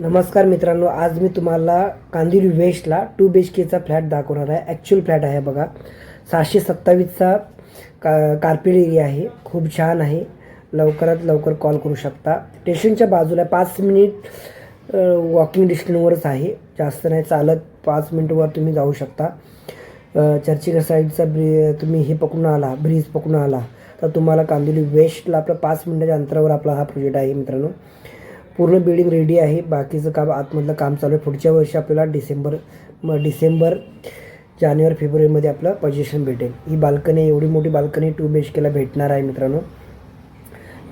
नमस्कार मित्रांनो, आज मी तुम्हाला कांदिवली वेस्टला 2 BHKचा फ्लॅट दाखवणार आहे. ॲक्च्युअल फ्लॅट आहे बघा. 627चा कार्पेट एरिया आहे. खूप छान आहे. लवकरात लवकर कॉल करू शकता. स्टेशनच्या बाजूला 5 मिनिट वॉकिंग डिस्टन्सवरच आहे. जास्त नाही, चालत 5 मिनिटवर तुम्ही जाऊ शकता. चर्चगेट साईडचा तुम्ही हे पकडून आला, ब्रिज पकडून आला तर तुम्हाला कांदिवली वेस्टला आपला 5 मिनिटाच्या अंतरावर आपला हा प्रोजेक्ट आहे मित्रांनो. पूर्ण बिल्डिंग रेडी आहे. बाकीचं काम आतमधलं काम चालू आहे. पुढच्या वर्षी आपल्याला डिसेंबर जानेवारी फेब्रुवारीमध्ये आपलं पोझिशन भेटेल. ही बाल्कनी, एवढी मोठी बाल्कनी 2 BHKला भेटणार आहे मित्रांनो.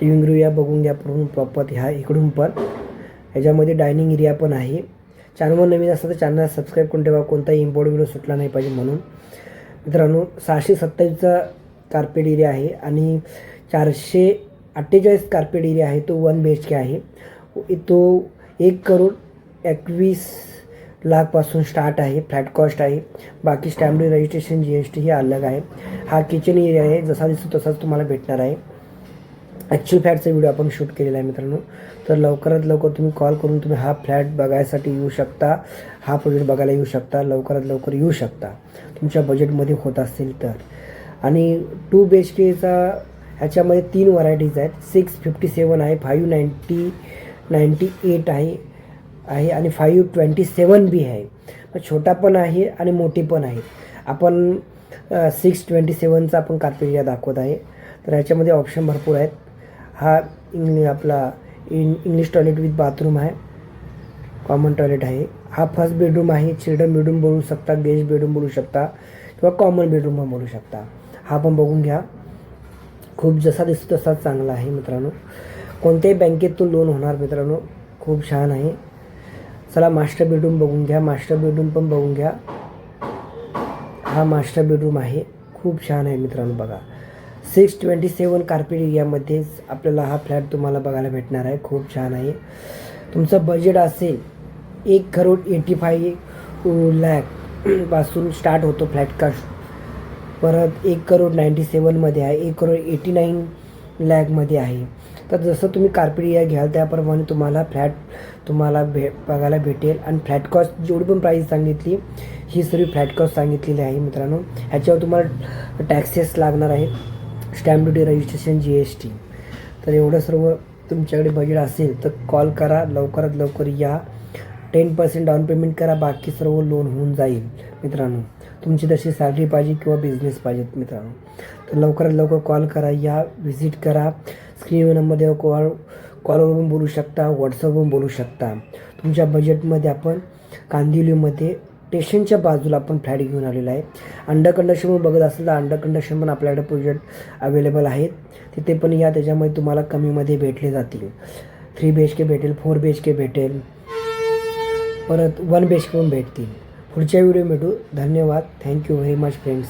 लिव्हिंग एरिया बघून घ्या पूर्ण प्रॉपर. ह्या इकडून पण ह्याच्यामध्ये डायनिंग एरिया पण आहे. चॅनलवर नवीन असतं तर चॅनल सबस्क्राईब करून ठेवा, कोणताही इम्पॉर्टंट व्हिडिओ सुटला नाही पाहिजे म्हणून. मित्रांनो 627चा कार्पेट एरिया आहे आणि 448 कार्पेट एरिया आहे. तो 1 BHK आहे. तो 1,21,00,000पासून स्टार्ट आहे. फ्लॅट कॉस्ट आहे. बाकी स्टॅम्प रजिस्ट्रेशन GST हे अलग आहे. हा किचन एरिया आहे. जसा दिसतो तसाच तुम्हाला भेटणार आहे. ॲक्च्युअल फ्लॅटचा व्हिडिओ आपण शूट केलेला आहे मित्रांनो. तर लवकरात लवकर तुम्ही कॉल करून तुम्ही हा फ्लॅट बघायसाठी येऊ शकता. हा प्रोजेक्ट बघायला येऊ शकता. लवकरात लवकर येऊ शकता तुमच्या बजेटमध्ये होत असेल तर. आणि 2 BHKचा ह्याच्यामध्ये 3 व्हरायटीज आहेत. 657 आहे, 598 आहे आणि 527B आहे. छोटा पण आहे आणि मोठी पण आहे. आपण 627चा आपण कार्पेट एरिया दाखवत आहे. तर ह्याच्यामध्ये ऑप्शन भरपूर आहेत. हा आपला इंग्लिश टॉयलेट विथ बाथरूम आहे. कॉमन टॉयलेट आहे. हा फर्स्ट बेडरूम आहे. चिल्ड्रन बेडरूम बोलू शकता, गेस्ट बेडरूम बोलू शकता किंवा कॉमन बेडरूम पण बोलू शकता. हा पण बघून घ्या. खूप जसा दिसतो तसाच चांगला आहे मित्रांनो. कोणत्याही बँकेतून लोन होणार मित्रांनो. खूप छान आहे. चला मास्टर बेडरूम बघून घ्या. मास्टर बेडरूम पण बघून घ्या. हा मास्टर बेडरूम आहे. खूप छान आहे मित्रांनो. बघा 627 कार्पेट एरियामध्येच आपल्याला हा फ्लॅट तुम्हाला बघायला भेटणार आहे. खूप छान आहे. तुमचं बजेट असेल 1,95,00,000 पासून स्टार्ट होतो फ्लॅट कास्ट. परत 1,97,00,000मध्ये आहे. 1,89,00,000मध्ये आहे. तर जसं तुम्ही कार्पेट एरिया घ्याल त्याप्रमाणे तुम्हाला फ्लॅट बघायला भेटेल. आणि फ्लॅट कॉस्ट जेवढी पण प्राईस सांगितली ही सर्व फ्लॅट कॉस्ट सांगितलेली आहे मित्रांनो. ह्याच्यावर तुम्हाला टॅक्सेस लागणार आहे, स्टॅम्प ड्युटी, रजिस्ट्रेशन, GST. तर एवढं सर्व तुमच्याकडे बजेट असेल तर कॉल करा. लवकरात लवकर या. 10% डाऊन पेमेंट करा. बाकी सर्व लोन होऊन जाईल मित्रांनो. तुमची तशी सॅलरी पाहिजे किंवा बिझनेस पाहिजेत मित्रांनो. तर लवकरात लवकर कॉल करा, या, व्हिजिट करा. स्क्रीनवर नंबर द्या. कॉलवरून बोलू शकता, व्हॉट्सअपवरून बोलू शकता. तुमच्या बजेटमध्ये आपण कांदिवलीमध्ये स्टेशनच्या बाजूला आपण फ्लॅट घेऊन आलेला आहे. अंडर कंडिशनवर बघत असेल तर अंडर कंडिशन पण आपल्याकडे प्रोजेक्ट अवेलेबल आहेत. तिथे पण या. त्याच्यामध्ये तुम्हाला कमीमध्ये भेटले जातील. 3 BHK भेटेल, 4 BHK भेटेल, परत 1 BHK पण भेटतील. पुढच्या व्हिडिओ भेटू. धन्यवाद. Thank you very much friends.